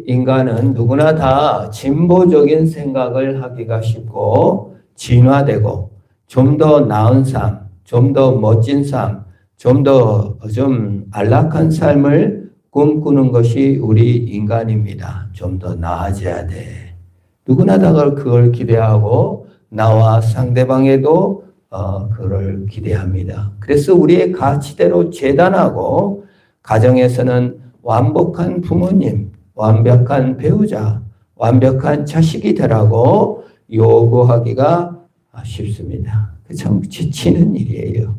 인간은 누구나 다 진보적인 생각을 하기가 쉽고 진화되고 좀 더 나은 삶, 좀 더 멋진 삶, 좀 더 좀 안락한 삶을 꿈꾸는 것이 우리 인간입니다. 좀 더 나아져야 돼. 누구나 다 그걸 기대하고 나와 상대방에도 그걸 기대합니다. 그래서 우리의 가치대로 재단하고 가정에서는 완벽한 부모님, 완벽한 배우자, 완벽한 자식이 되라고 요구하기가 쉽습니다. 참 지치는 일이에요.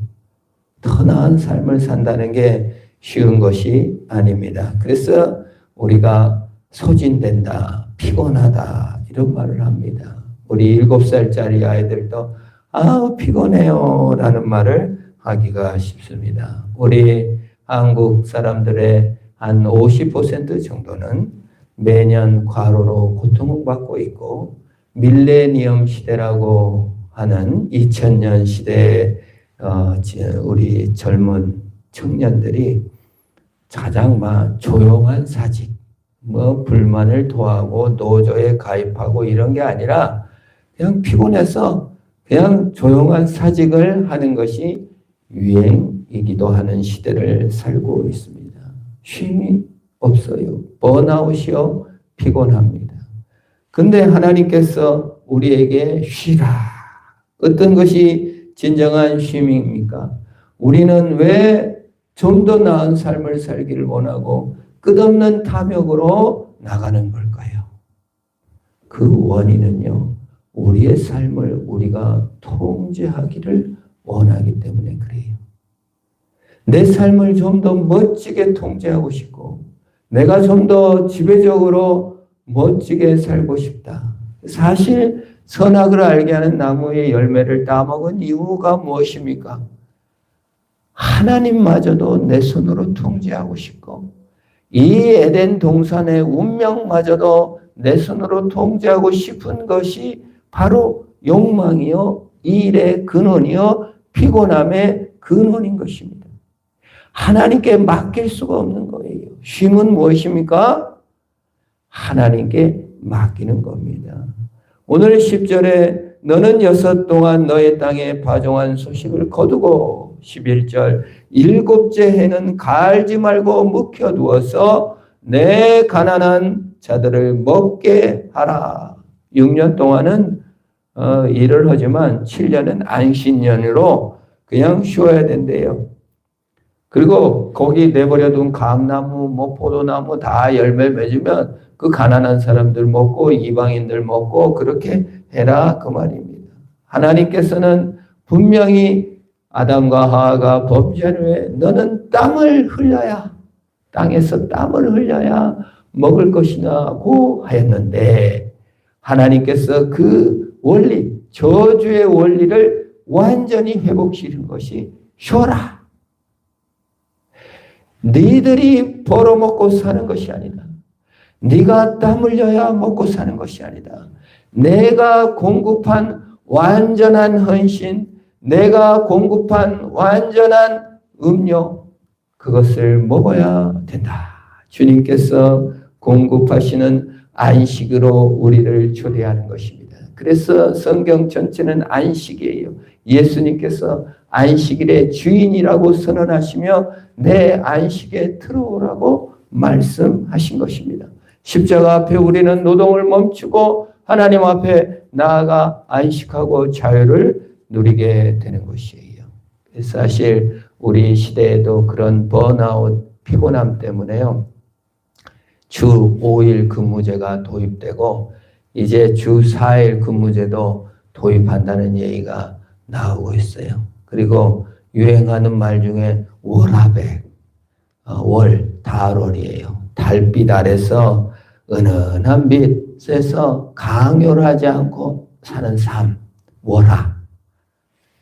더 나은 삶을 산다는 게 쉬운 것이 아닙니다. 그래서 우리가 소진된다, 피곤하다 이런 말을 합니다. 우리 7살짜리 아이들도 피곤해요 라는 말을 하기가 쉽습니다. 우리 한국 사람들의 한 50% 정도는 매년 과로로 고통을 받고 있고 밀레니엄 시대라고 하는 2000년 시대에 우리 젊은 청년들이 가장 조용한 사직, 불만을 토하고 노조에 가입하고 이런 게 아니라 그냥 피곤해서 그냥 조용한 사직을 하는 것이 유행이기도 하는 시대를 살고 있습니다. 쉼이 없어요. 번아웃이요. 피곤합니다. 근데 하나님께서 우리에게 쉬라. 어떤 것이 진정한 쉼입니까? 우리는 왜 좀 더 나은 삶을 살기를 원하고 끝없는 탐욕으로 나가는 걸까요? 그 원인은요. 우리의 삶을 우리가 통제하기를 원하기 때문에 그래요. 내 삶을 좀 더 멋지게 통제하고 싶고 내가 좀 더 지배적으로 멋지게 살고 싶다. 사실 선악을 알게 하는 나무의 열매를 따먹은 이유가 무엇입니까? 하나님마저도 내 손으로 통제하고 싶고 이 에덴 동산의 운명마저도 내 손으로 통제하고 싶은 것이 바로 욕망이요, 일의 근원이요, 피곤함의 근원인 것입니다. 하나님께 맡길 수가 없는 거예요. 쉼은 무엇입니까? 하나님께 맡기는 겁니다. 오늘 10절에 너는 6 동안 너의 땅에 파종한 소식을 거두고 11절 7째 해는 갈지 말고 묵혀두어서 내 가난한 자들을 먹게 하라. 6년 동안은 일을 하지만 7년은 안식년으로 그냥 쉬어야 된대요. 그리고 거기 내버려둔 감나무, 포도나무 다 열매 맺으면 그 가난한 사람들 먹고 이방인들 먹고 그렇게 해라 그 말입니다. 하나님께서는 분명히 아담과 하와가 범죄한 후에 너는 땀을 흘려야 땅에서 땀을 흘려야 먹을 것이라고 하였는데 하나님께서 그 원리, 저주의 원리를 완전히 회복시키는 것이 쉬어라. 너희들이 벌어먹고 사는 것이 아니다. 네가 땀 흘려야 먹고 사는 것이 아니다. 내가 공급한 완전한 헌신, 내가 공급한 완전한 음료, 그것을 먹어야 된다. 주님께서 공급하시는 안식으로 우리를 초대하는 것입니다. 그래서 성경 전체는 안식이에요. 예수님께서 안식일의 주인이라고 선언하시며 내 안식에 들어오라고 말씀하신 것입니다. 십자가 앞에 우리는 노동을 멈추고 하나님 앞에 나아가 안식하고 자유를 누리게 되는 것이에요. 사실 우리 시대에도 그런 번아웃, 피곤함 때문에요. 주 5일 근무제가 도입되고 이제 주 4일 근무제도 도입한다는 얘기가 나오고 있어요. 그리고 유행하는 말 중에 월화백, 월, 달월이에요. 달빛 아래서 은은한 빛에서 강요하지 않고 사는 삶, 월화.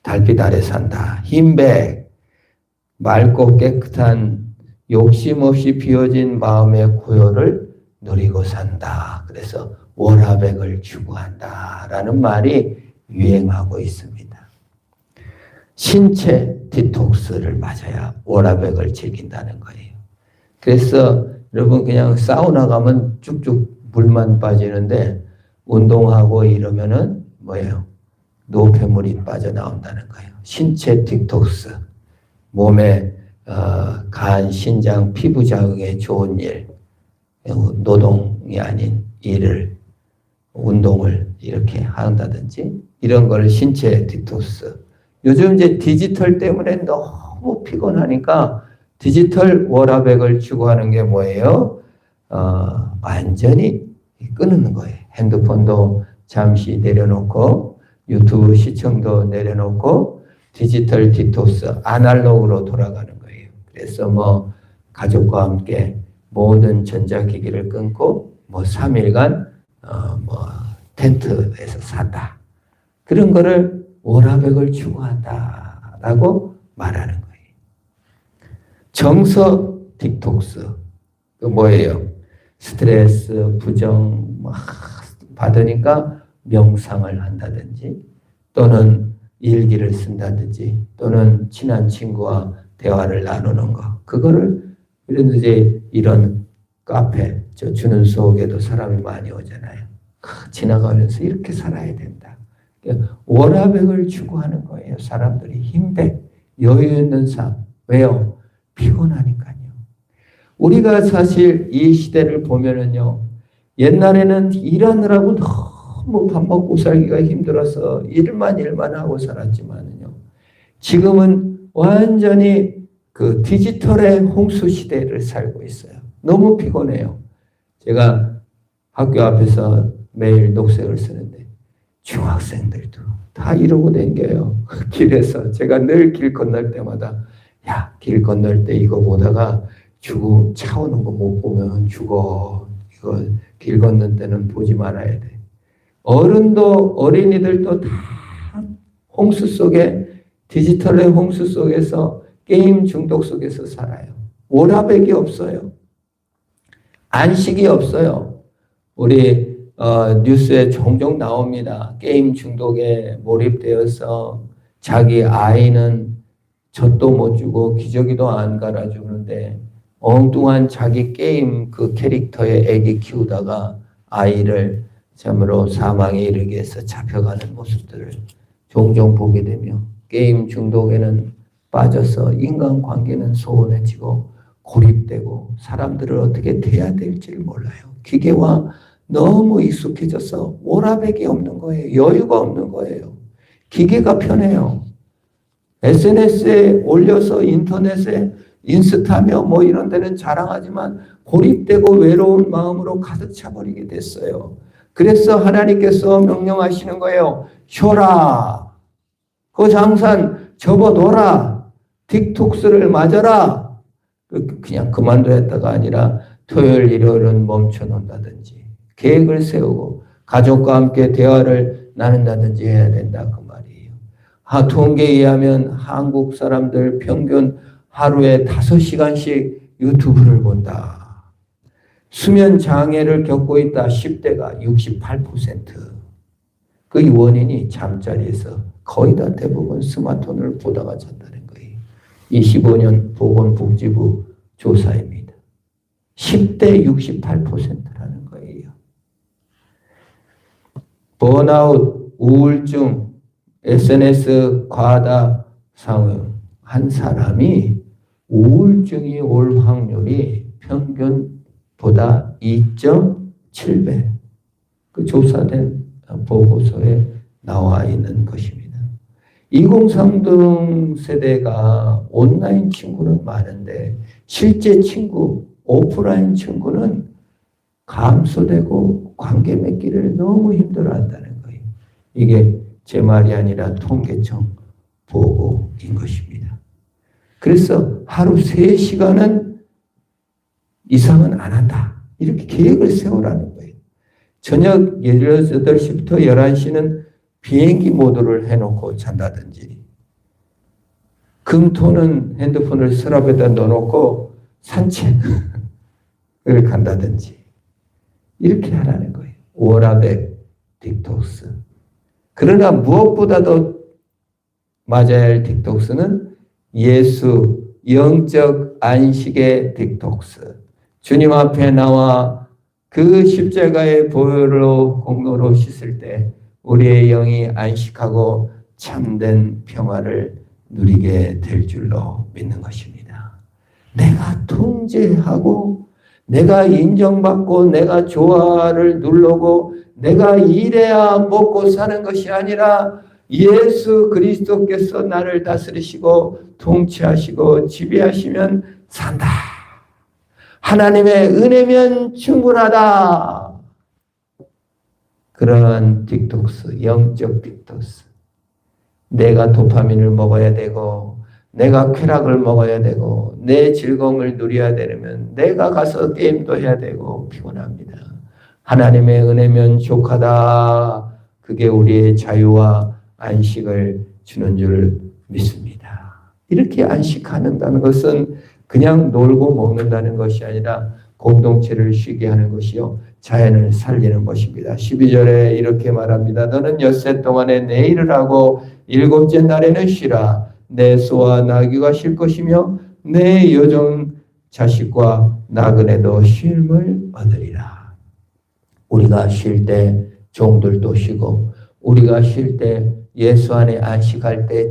달빛 아래 산다. 흰백, 맑고 깨끗한 욕심 없이 비워진 마음의 고요를 누리고 산다. 그래서 월화백을 추구한다라는 말이 유행하고 있습니다. 신체 디톡스를 맞아야 월화백을 즐긴다는 거예요. 그래서 여러분 그냥 사우나 가면 쭉쭉 물만 빠지는데 운동하고 이러면은 뭐예요? 노폐물이 빠져나온다는 거예요. 신체 디톡스. 몸에 간, 신장, 피부 자극에 좋은 일, 노동이 아닌 일을, 운동을 이렇게 한다든지 이런 걸 신체 디톡스. 요즘 이제 디지털 때문에 너무 피곤하니까 디지털 워라밸을 추구하는 게 뭐예요? 완전히 끊는 거예요. 핸드폰도 잠시 내려놓고 유튜브 시청도 내려놓고 디지털 디톡스, 아날로그로 돌아가는 거예요. 그래서 뭐 가족과 함께 모든 전자기기를 끊고 뭐 3일간 뭐 텐트에서 산다. 그런 거를 워라밸을 추구한다라고 말하는 거예요. 정서 디톡스. 그 뭐예요? 스트레스, 부정 막 받으니까 명상을 한다든지 또는 일기를 쓴다든지 또는 친한 친구와 대화를 나누는 거. 그거를 이런 카페, 저 주는 속에도 사람이 많이 오잖아요. 지나가면서 이렇게 살아야 된다. 워라밸을 추구하는 거예요. 사람들이 힘백, 여유 있는 삶. 왜요? 피곤하니까요. 우리가 사실 이 시대를 보면은요, 옛날에는 일하느라고 너무 밥 먹고 살기가 힘들어서 일만 하고 살았지만은요, 지금은 완전히 그 디지털의 홍수 시대를 살고 있어요. 너무 피곤해요. 제가 학교 앞에서 매일 녹색을 쓰는데 중학생들도 다 이러고 다녀요. 길에서 제가 늘 길 건널 때마다 야, 길 건널 때 이거 보다가 죽음, 차 오는 거 못 보면 죽어. 이거 길 건널 때는 보지 말아야 돼. 어른도 어린이들도 다 홍수 속에, 디지털의 홍수 속에서 게임 중독 속에서 살아요. 워라밸이 없어요. 안식이 없어요. 우리 뉴스에 종종 나옵니다. 게임 중독에 몰입되어서 자기 아이는 젖도 못 주고 기저귀도 안 갈아주는데 엉뚱한 자기 게임 그 캐릭터의 애기 키우다가 아이를 참으로 사망에 이르게 해서 잡혀가는 모습들을 종종 보게 되며 게임 중독에는 빠져서 인간관계는 소원해지고 고립되고 사람들을 어떻게 대해야 될지를 몰라요. 기계와 너무 익숙해져서 워라밸이 없는 거예요. 여유가 없는 거예요. 기계가 편해요. SNS에 올려서 인터넷에 인스타며 뭐 이런 데는 자랑하지만 고립되고 외로운 마음으로 가득 차버리게 됐어요. 그래서 하나님께서 명령하시는 거예요. 쉬어라. 그 장산 접어둬라. 틱톡스를 맞아라. 그냥 그만둬야 했다가 아니라 토요일, 일요일은 멈춰놓는다든지 계획을 세우고 가족과 함께 대화를 나눈다든지 해야 된다 그 말이에요. 통계에 의하면 한국 사람들 평균 하루에 5시간씩 유튜브를 본다. 수면 장애를 겪고 있다. 10대가 68%. 그 원인이 잠자리에서 거의 다 대부분 스마트폰을 보다가 잤다는 거예요. 25년 보건복지부 조사입니다. 10대 68%라는 거예요. 번아웃, 우울증, SNS 과다 상응. 한 사람이 우울증이 올 확률이 평균보다 2.7배. 그 조사된 보고서에 나와 있는 것입니다. 2030 세대가 온라인 친구는 많은데 실제 친구, 오프라인 친구는 감소되고 관계 맺기를 너무 힘들어한다는 거예요. 이게 제 말이 아니라 통계청 보고인 것입니다. 그래서 하루 3시간은 이상은 안 한다. 이렇게 계획을 세우라는 거예요. 저녁 18시부터 11시는 비행기 모드를 해놓고 잔다든지 금토는 핸드폰을 서랍에다 넣어놓고 산책을 간다든지 이렇게 하라는 거예요. 워라밸 틱톡스. 그러나 무엇보다도 맞아야 할 틱톡스는 예수, 영적 안식의 틱톡스. 주님 앞에 나와 그 십자가의 보혈로 공로로 씻을 때 우리의 영이 안식하고 참된 평화를 누리게 될 줄로 믿는 것입니다. 내가 통제하고 내가 인정받고 내가 조화를 누르고 내가 일해야 먹고 사는 것이 아니라 예수 그리스도께서 나를 다스리시고 통치하시고 지배하시면 산다. 하나님의 은혜면 충분하다. 그런 딕톡스, 영적 딕톡스. 내가 도파민을 먹어야 되고 내가 쾌락을 먹어야 되고 내 즐거움을 누려야 되려면 내가 가서 게임도 해야 되고 피곤합니다. 하나님의 은혜면 족하다. 그게 우리의 자유와 안식을 주는 줄 믿습니다. 이렇게 안식하는다는 것은 그냥 놀고 먹는다는 것이 아니라 공동체를 쉬게 하는 것이요 자연을 살리는 것입니다. 12절에 이렇게 말합니다. 너는 엿새 동안에 내 일을 하고 일곱째 날에는 쉬라. 내 소와 나귀가 쉴 것이며 내 여종 자식과 나그네도 쉼을 얻으리라. 우리가 쉴 때 종들도 쉬고 우리가 쉴 때 예수 안에 안식할 때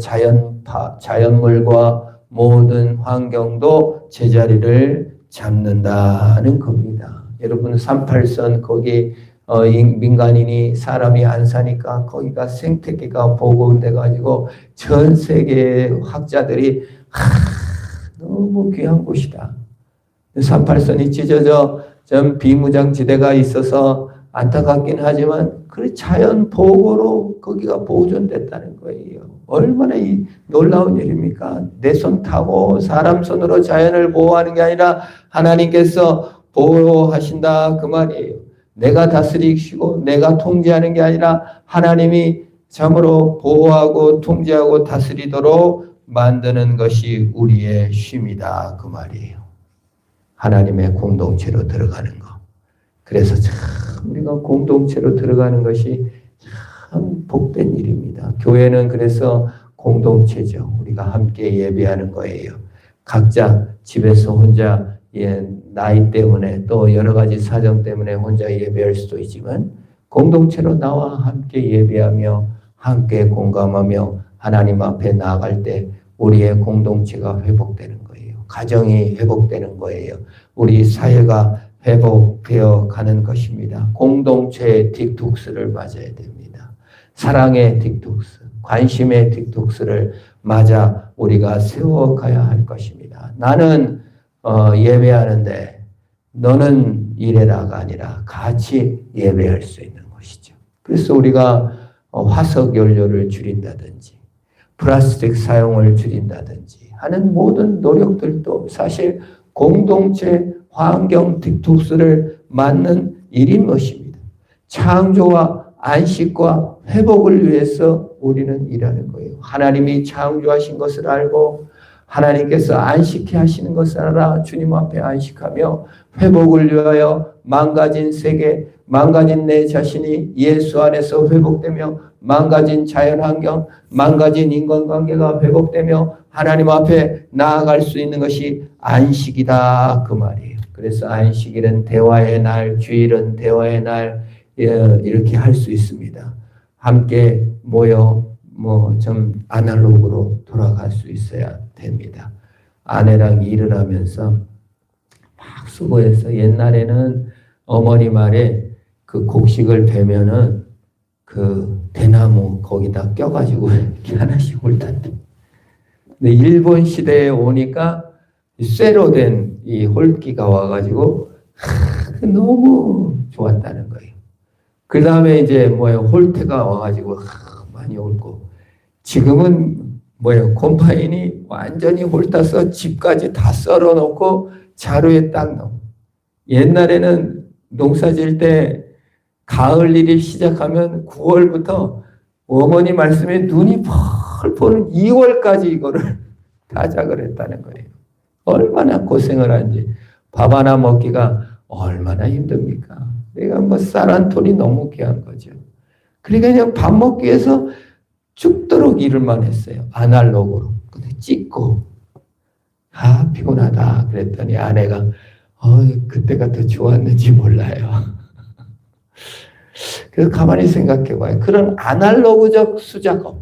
자연물과 모든 환경도 제자리를 잡는다는 겁니다. 여러분 38선 거기 민간인이 사람이 안 사니까 거기가 생태계가 보고돼 가지고 전 세계 학자들이 너무 귀한 곳이다. 38선이 찢어져 좀 비무장지대가 있어서 안타깝긴 하지만 그 자연 보고로 거기가 보존됐다는 거예요. 얼마나 이 놀라운 일입니까? 내 손 타고 사람 손으로 자연을 보호하는 게 아니라 하나님께서 보호하신다 그 말이에요. 내가 다스리시고 내가 통제하는 게 아니라 하나님이 참으로 보호하고 통제하고 다스리도록 만드는 것이 우리의 쉼이다 그 말이에요. 하나님의 공동체로 들어가는 거. 그래서 참 우리가 공동체로 들어가는 것이 참 복된 일입니다. 교회는 그래서 공동체죠. 우리가 함께 예배하는 거예요. 각자 집에서 혼자 나이 때문에 또 여러 가지 사정 때문에 혼자 예배할 수도 있지만 공동체로 나와 함께 예배하며 함께 공감하며 하나님 앞에 나아갈 때 우리의 공동체가 회복되는 거예요. 가정이 회복되는 거예요. 우리 사회가 회복되어 가는 것입니다. 공동체의 딕톡스를 맞아야 됩니다. 사랑의 딕톡스, 관심의 딕톡스를 맞아 우리가 세워가야 할 것입니다. 나는 예배하는데 너는 일해라가 아니라 같이 예배할 수 있는 것이죠. 그래서 우리가 화석 연료를 줄인다든지 플라스틱 사용을 줄인다든지 하는 모든 노력들도 사실 공동체 환경 딕톡스를 맞는 일인 것입니다. 창조와 안식과 회복을 위해서 우리는 일하는 거예요. 하나님이 창조하신 것을 알고 하나님께서 안식케 하시는 것을 알아 주님 앞에 안식하며 회복을 위하여 망가진 세계, 망가진 내 자신이 예수 안에서 회복되며 망가진 자연환경, 망가진 인간관계가 회복되며 하나님 앞에 나아갈 수 있는 것이 안식이다 그 말이에요. 그래서 안식일은 대화의 날, 주일은 대화의 날 이렇게 할 수 있습니다. 함께 모여 좀 아날로그로 돌아갈 수 있어야 됩니다. 아내랑 일을 하면서 막 수고해서 옛날에는 어머니 말에 그 곡식을 베면은 그 대나무 거기다 껴가지고 이렇게 하나씩 홀단다. 근데 일본 시대에 오니까 쇠로 된 이 홀기가 와가지고 너무 좋았다는 거예요. 그 다음에 이제 홀대가 와가지고 많이 옳고 지금은 콤파인이 완전히 홀따서 집까지 다 썰어놓고 자루에 딱 넣어. 옛날에는 농사 지을 때 가을 일이 시작하면 9월부터 어머니 말씀에 눈이 펄펄 2월까지 이거를 타작을 했다는 거예요. 얼마나 고생을 하는지 밥 하나 먹기가 얼마나 힘듭니까? 내가 쌀 한 톨이 너무 귀한 거죠. 그러니까 그냥 밥 먹기 위해서 죽도록 일을만 했어요. 아날로그로. 근데 찍고 피곤하다 그랬더니 아내가 그때가 더 좋았는지 몰라요. 그래서 가만히 생각해 봐요. 그런 아날로그적 수작업이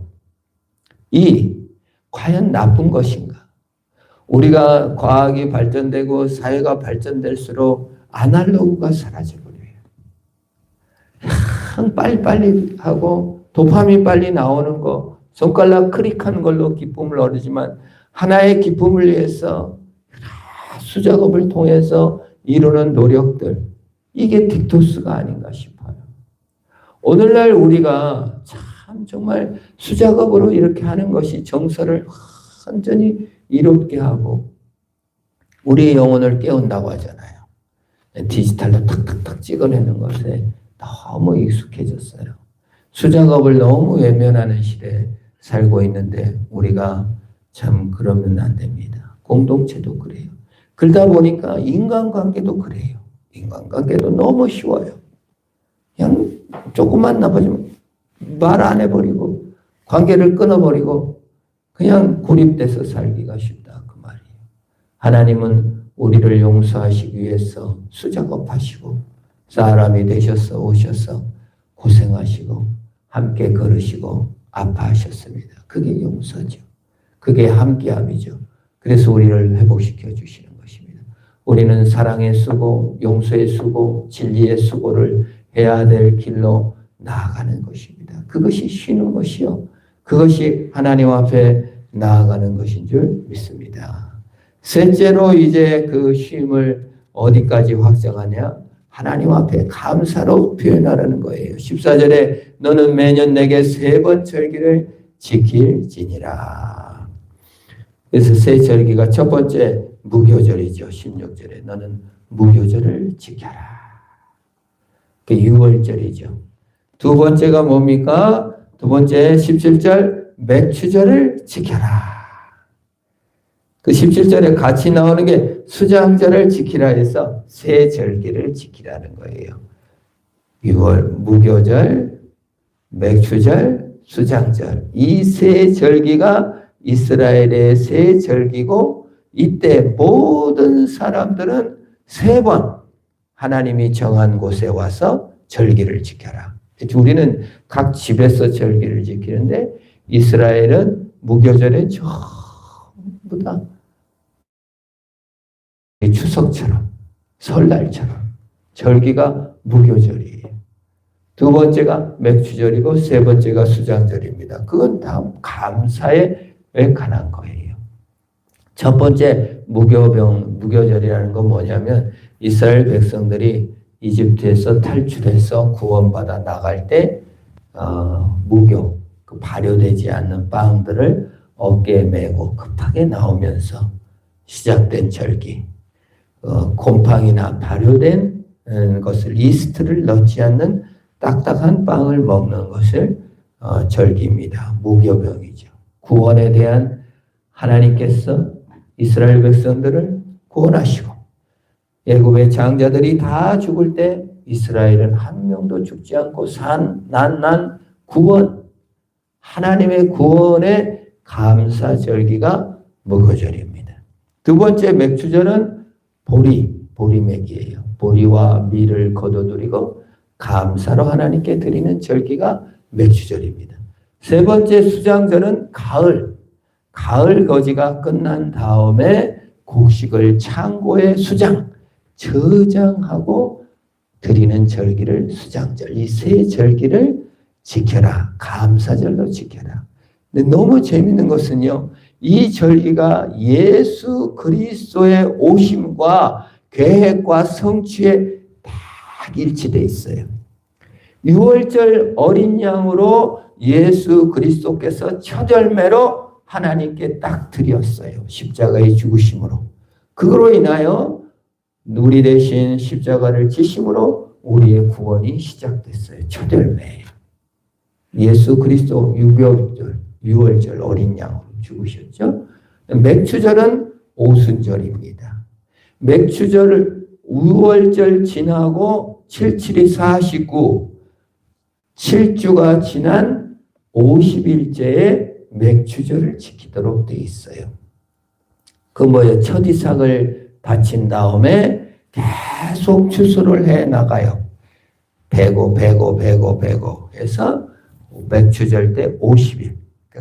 과연 나쁜 것인가? 우리가 과학이 발전되고 사회가 발전될수록 아날로그가 사라져버려요. 빨리빨리 하고 도파민 빨리 나오는 거, 손가락 클릭하는 걸로 기쁨을 얻지만 하나의 기쁨을 위해서 수작업을 통해서 이루는 노력들, 이게 딕토스가 아닌가 싶어요. 오늘날 우리가 참 정말 수작업으로 이렇게 하는 것이 정서를 완전히 이롭게 하고 우리의 영혼을 깨운다고 하잖아요. 디지털로 탁탁탁 찍어내는 것에 너무 익숙해졌어요. 수작업을 너무 외면하는 시대에 살고 있는데 우리가 참 그러면 안 됩니다. 공동체도 그래요. 그러다 보니까 인간관계도 그래요. 인간관계도 너무 쉬워요. 그냥 조금만 나빠지면 말 안 해버리고 관계를 끊어버리고 그냥 고립돼서 살기가 쉽다 그 말이에요. 하나님은 우리를 용서하시기 위해서 수작업하시고 사람이 되셔서 오셔서 고생하시고 함께 걸으시고 아파하셨습니다. 그게 용서죠. 그게 함께함이죠. 그래서 우리를 회복시켜 주시는 것입니다. 우리는 사랑의 수고, 용서의 수고, 진리의 수고를 해야 될 길로 나아가는 것입니다. 그것이 쉬는 것이요. 그것이 하나님 앞에 나아가는 것인 줄 믿습니다. 셋째로 이제 그 쉼을 어디까지 확장하냐? 하나님 앞에 감사로 표현하라는 거예요. 14절에 너는 매년 내게 3번 절기를 지킬지니라. 그래서 세 절기가 첫 번째 무교절이죠. 16절에 너는 무교절을 지켜라. 그 6월절이죠. 두 번째가 뭡니까? 두 번째 17절 맥추절을 지켜라. 그 17절에 같이 나오는 게 수장절을 지키라 해서 세 절기를 지키라는 거예요. 6월 무교절, 맥추절, 수장절. 이 세 절기가 이스라엘의 세 절기고 이때 모든 사람들은 3번 하나님이 정한 곳에 와서 절기를 지켜라. 우리는 각 집에서 절기를 지키는데 이스라엘은 무교절에 전부 다 추석처럼 설날처럼 절기가 무교절이에요. 두 번째가 맥추절이고 세 번째가 수장절입니다. 그건 다 감사에 관한 거예요. 첫 번째 무교절이라는 건 뭐냐면 이스라엘 백성들이 이집트에서 탈출해서 구원받아 나갈 때 무교, 그 발효되지 않는 빵들을 어깨에 메고 급하게 나오면서 시작된 절기. 곰팡이나 발효된 것을 이스트를 넣지 않는 딱딱한 빵을 먹는 것을 절기입니다. 무교병이죠. 구원에 대한 하나님께서 이스라엘 백성들을 구원하시고 애굽의 장자들이 다 죽을 때 이스라엘은 한 명도 죽지 않고 난 구원, 하나님의 구원의 감사절기가 무교절입니다. 두 번째 맥추절은 보리맥이에요. 보리와 밀을 거둬들이고 감사로 하나님께 드리는 절기가 맥추절입니다. 세 번째 수장절은 가을 거지가 끝난 다음에 곡식을 창고에 저장하고 드리는 절기를 수장절. 이 세 절기를 지켜라. 감사절로 지켜라. 근데 너무 재밌는 것은요. 이 절기가 예수 그리스도의 오심과 계획과 성취에 딱 일치되어 있어요. 6월절 어린 양으로 예수 그리스도께서 첫 열매로 하나님께 딱 드렸어요. 십자가의 죽으심으로. 그거로 인하여 우리 대신 십자가를 지심으로 우리의 구원이 시작됐어요. 첫 열매예요. 예수 그리스도 6월절 어린 양으로 죽으셨죠. 맥추절은 오순절입니다. 맥추절 6월절 지나고 77이 49, 7주가 지난 50일째에 맥추절을 지키도록 되어 있어요. 그 첫 이삭을 바친 다음에 계속 추수를 해 나가요. 배고 해서 맥추절 때 50일.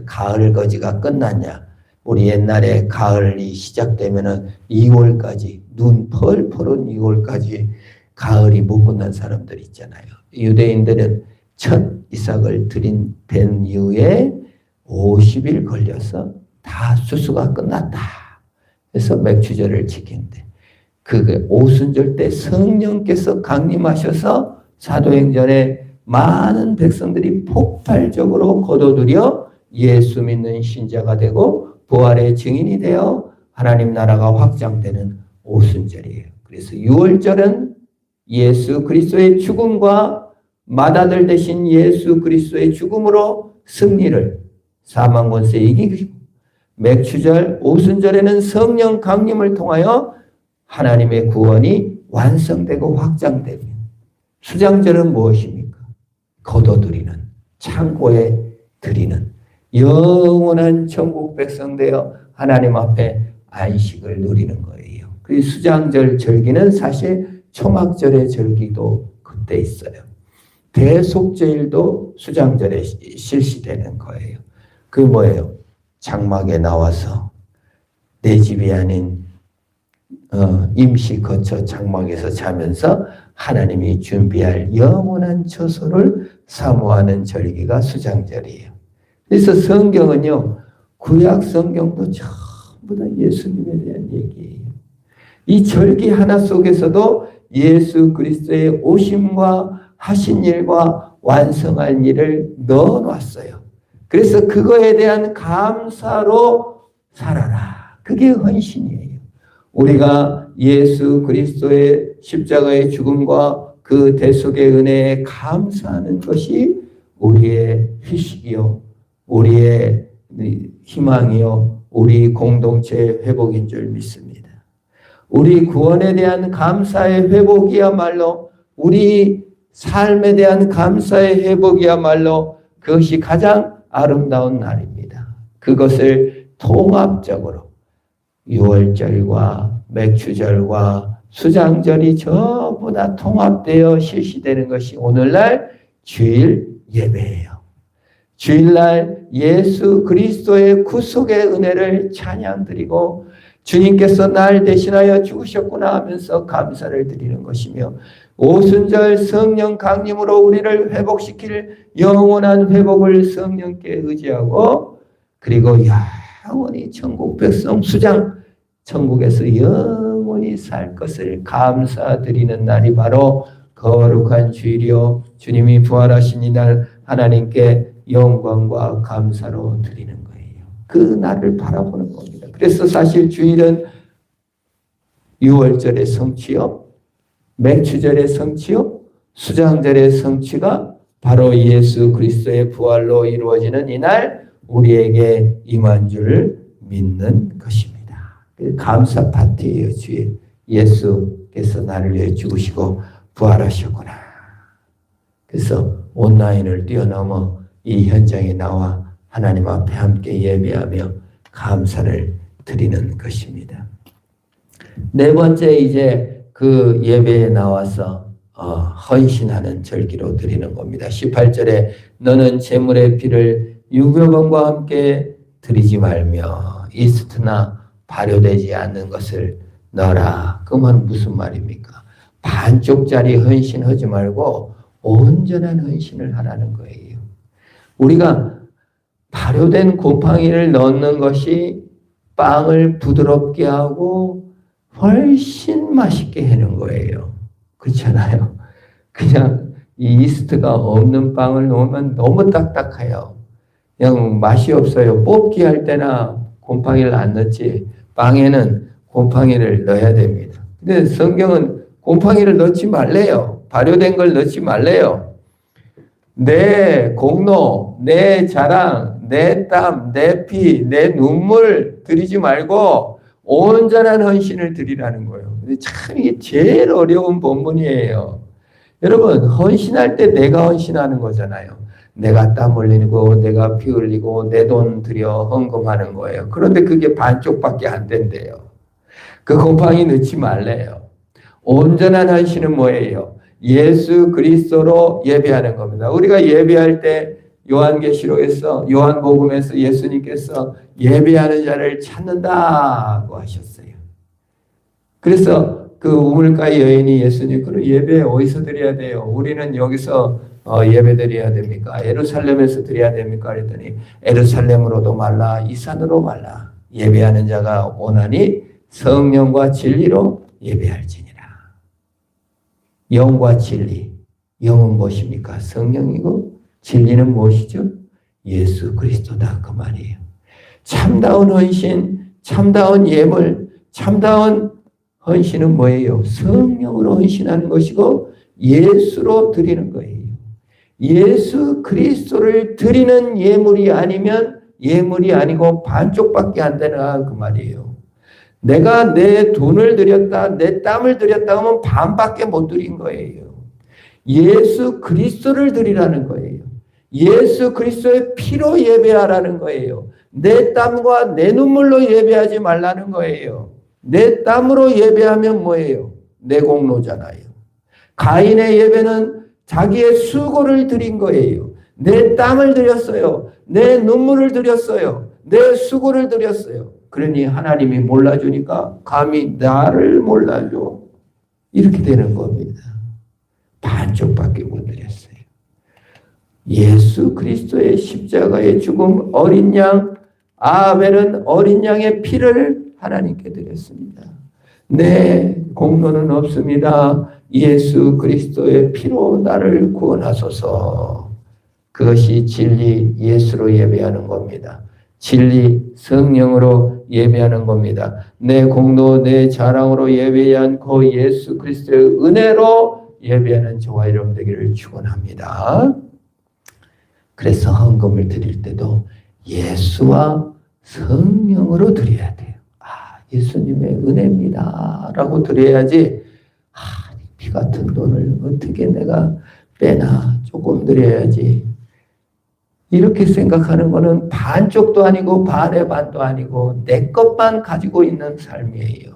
가을 거지가 끝났냐. 우리 옛날에 가을이 시작되면은 2월까지, 눈 펄펄한 2월까지 가을이 못 끝난 사람들 있잖아요. 유대인들은 첫 이삭을 된 이후에 50일 걸려서 다 추수가 끝났다. 그래서 맥추절을 지킨대. 그게 오순절 때 성령께서 강림하셔서 사도행전에 많은 백성들이 폭발적으로 거둬들여 예수 믿는 신자가 되고 부활의 증인이 되어 하나님 나라가 확장되는 오순절이에요. 그래서 6월절은 예수 그리스도의 죽음과 맏아들 되신 예수 그리스도의 죽음으로 승리를 사망 권세 이기고, 맥추절 오순절에는 성령 강림을 통하여 하나님의 구원이 완성되고 확장됩니다. 수장절은 무엇입니까? 거둬들이는, 창고에 드리는 영원한 천국 백성 되어 하나님 앞에 안식을 누리는 거예요. 그 수장절 절기는 사실 초막절의 절기도 그때 있어요. 대속제일도 수장절에 실시되는 거예요. 그게 뭐예요? 장막에 나와서 내 집이 아닌 임시 거처 장막에서 자면서 하나님이 준비할 영원한 처소를 사모하는 절기가 수장절이에요. 그래서 성경은요, 구약 성경도 전부 다 예수님에 대한 얘기예요. 이 절기 하나 속에서도 예수 그리스도의 오심과 하신 일과 완성할 일을 넣어놨어요. 그래서 그거에 대한 감사로 살아라. 그게 헌신이에요. 우리가 예수 그리스도의 십자가의 죽음과 그 대속의 은혜에 감사하는 것이 우리의 휴식이요, 우리의 희망이요, 우리 공동체의 회복인 줄 믿습니다. 우리 구원에 대한 감사의 회복이야말로, 우리 삶에 대한 감사의 회복이야말로 그것이 가장 아름다운 날입니다. 그것을 통합적으로 6월절과 맥추절과 수장절이 전부 다 통합되어 실시되는 것이 오늘날 주일 예배예요. 주일날 예수 그리스도의 구속의 은혜를 찬양드리고 주님께서 날 대신하여 죽으셨구나 하면서 감사를 드리는 것이며, 오순절 성령 강림으로 우리를 회복시킬 영원한 회복을 성령께 의지하고, 그리고 영원히 천국 백성 수장, 천국에서 영원히 살 것을 감사드리는 날이 바로 거룩한 주일이요, 주님이 부활하신 이날 하나님께 영광과 감사로 드리는 거예요. 그 날을 바라보는 겁니다. 그래서 사실 주일은 6월절의 성취요, 맥추절의 성취요, 수장절의 성취가 바로 예수 그리스도의 부활로 이루어지는 이날 우리에게 임한 줄 믿는 것입니다. 감사 파티예요. 주일. 예수께서 나를 위해 죽으시고 부활하셨구나. 그래서 온라인을 뛰어넘어 이 현장에 나와 하나님 앞에 함께 예배하며 감사를 드리는 것입니다. 네 번째, 이제 그 예배에 나와서 헌신하는 절기로 드리는 겁니다. 18절에 너는 제물의 피를 유교범과 함께 드리지 말며 이스트나 발효되지 않는 것을 넣어라. 그 말은 무슨 말입니까? 반쪽짜리 헌신하지 말고 온전한 헌신을 하라는 거예요. 우리가 발효된 곰팡이를 넣는 것이 빵을 부드럽게 하고 훨씬 맛있게 해는 거예요. 그렇잖아요. 그냥 이 이스트가 없는 빵을 넣으면 너무 딱딱해요. 그냥 맛이 없어요. 뽑기 할 때나 곰팡이를 안 넣지 빵에는 곰팡이를 넣어야 됩니다. 근데 성경은 곰팡이를 넣지 말래요. 발효된 걸 넣지 말래요. 내 공로, 내 자랑, 내 땀, 내 피, 내 눈물 드리지 말고 온전한 헌신을 드리라는 거예요. 참 이게 제일 어려운 본문이에요. 여러분, 헌신할 때 내가 헌신하는 거잖아요. 내가 땀 흘리고 내가 피 흘리고 내 돈 들여 헌금하는 거예요. 그런데 그게 반쪽밖에 안 된대요. 그 곰팡이 넣지 말래요. 온전한 헌신은 뭐예요? 예수 그리스도로 예배하는 겁니다. 우리가 예배할 때 요한복음에서 예수님께서 예배하는 자를 찾는다고 하셨어요. 그래서 그 우물가의 여인이 예수님, 그럼 예배 어디서 드려야 돼요? 우리는 여기서 예배 드려야 됩니까? 예루살렘에서 드려야 됩니까? 그랬더니 예루살렘으로도 말라 이 산으로 말라 예배하는 자가 오나니 성령과 진리로 예배할지니라. 영과 진리. 영은 무엇입니까? 성령이고 진리는 무엇이죠? 예수 그리스도다 그 말이에요. 참다운 헌신, 참다운 예물, 참다운 헌신은 뭐예요? 성령으로 헌신하는 것이고 예수로 드리는 거예요. 예수 그리스도를 드리는 예물이 아니면 예물이 아니고 반쪽밖에 안 되나 그 말이에요. 내가 내 돈을 드렸다, 내 땀을 드렸다 하면 반밖에 못 드린 거예요. 예수 그리스도를 드리라는 거예요. 예수 그리스도의 피로 예배하라는 거예요. 내 땀과 내 눈물로 예배하지 말라는 거예요. 내 땀으로 예배하면 뭐예요? 내 공로잖아요. 가인의 예배는 자기의 수고를 드린 거예요. 내 땀을 드렸어요. 내 눈물을 드렸어요. 내 수고를 드렸어요. 그러니 하나님이 몰라주니까 감히 나를 몰라줘. 이렇게 되는 겁니다. 반쪽밖에 못 드렸어요. 예수 그리스도의 십자가의 죽음, 어린 양, 아벨은 어린 양의 피를 하나님께 드렸습니다. 내 공로는 없습니다. 예수 그리스도의 피로 나를 구원하소서. 그것이 진리 예수로 예배하는 겁니다. 진리 성령으로 예배하는 겁니다. 내 공로 내 자랑으로 예배하지 않고 예수 그리스도의 은혜로 예배하는 저와 여러분 되기를 축원합니다. 그래서 헌금을 드릴 때도 예수와 성령으로 드려야 돼요. 예수님의 은혜입니다 라고 드려야지 피 같은 돈을 어떻게 내가 빼나 조금 드려야지 이렇게 생각하는 것은 반쪽도 아니고 반의 반도 아니고 내 것만 가지고 있는 삶이에요.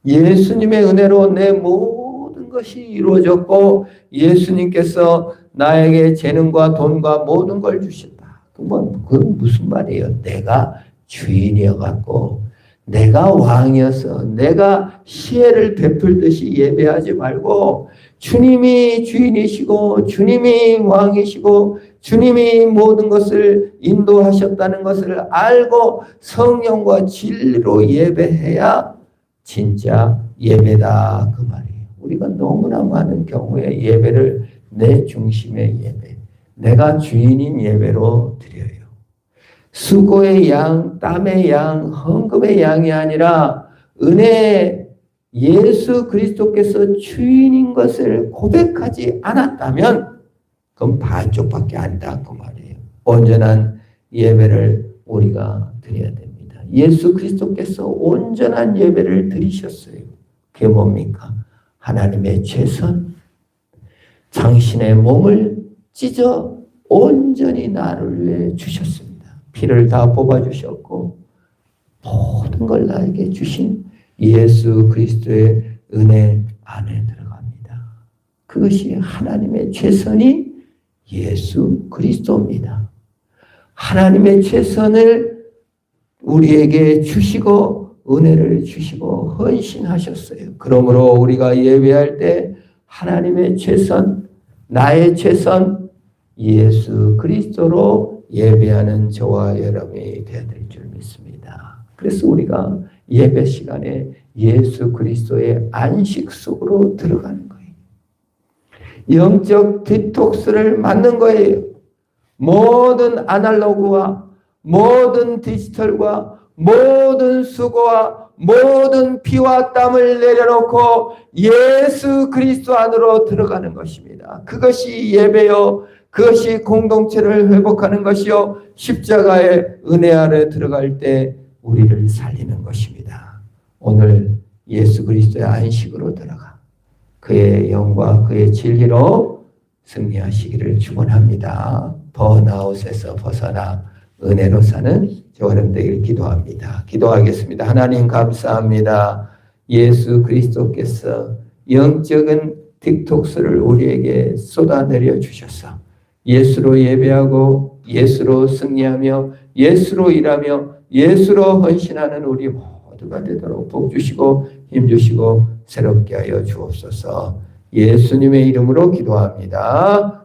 예수님의 은혜로 내 모든 것이 이루어졌고 예수님께서 나에게 재능과 돈과 모든 걸 주셨다. 그건 무슨 말이에요? 내가 주인이어갖고 내가 왕이어서 내가 시혜를 베풀듯이 예배하지 말고 주님이 주인이시고 주님이 왕이시고 주님이 모든 것을 인도하셨다는 것을 알고 성령과 진리로 예배해야 진짜 예배다 그 말이에요. 우리가 너무나 많은 경우에 예배를 내 중심의 예배, 내가 주인인 예배로 드려요. 수고의 양, 땀의 양, 헌금의 양이 아니라 은혜 예수 그리스도께서 주인인 것을 고백하지 않았다면 그건 반쪽밖에 아니다 그 말이에요. 온전한 예배를 우리가 드려야 됩니다. 예수 그리스도께서 온전한 예배를 드리셨어요. 그게 뭡니까? 하나님의 최선, 당신의 몸을 찢어 온전히 나를 위해 주셨습니다. 피를 다 뽑아주셨고 모든 걸 나에게 주신 예수 그리스도의 은혜 안에 들어갑니다. 그것이 하나님의 최선이 예수 그리스도입니다. 하나님의 최선을 우리에게 주시고 은혜를 주시고 헌신하셨어요. 그러므로 우리가 예배할 때 하나님의 최선, 나의 최선, 예수 그리스도로 예배하는 저와 여러분이 되어야 될 줄 믿습니다. 그래서 우리가 예배 시간에 예수 그리스도의 안식 속으로 들어가는 거예요. 영적 디톡스를 맞는 거예요. 모든 아날로그와 모든 디지털과 모든 수고와 모든 피와 땀을 내려놓고 예수 그리스도 안으로 들어가는 것입니다. 그것이 예배요. 그것이 공동체를 회복하는 것이요. 십자가의 은혜 아래 들어갈 때 우리를 살리는 것입니다. 오늘 예수 그리스도의 안식으로 들어가 그의 영과 그의 진리로 승리하시기를 축원합니다. 번아웃에서 벗어나 은혜로 사는 저와 여러분 되기를 기도합니다. 기도하겠습니다. 하나님 감사합니다. 예수 그리스도께서 영적인 딕톡스를 우리에게 쏟아내려 주셔서 예수로 예배하고 예수로 승리하며 예수로 일하며 예수로 헌신하는 우리 모두가 되도록 복 주시고 힘 주시고 새롭게 하여 주옵소서. 예수님의 이름으로 기도합니다.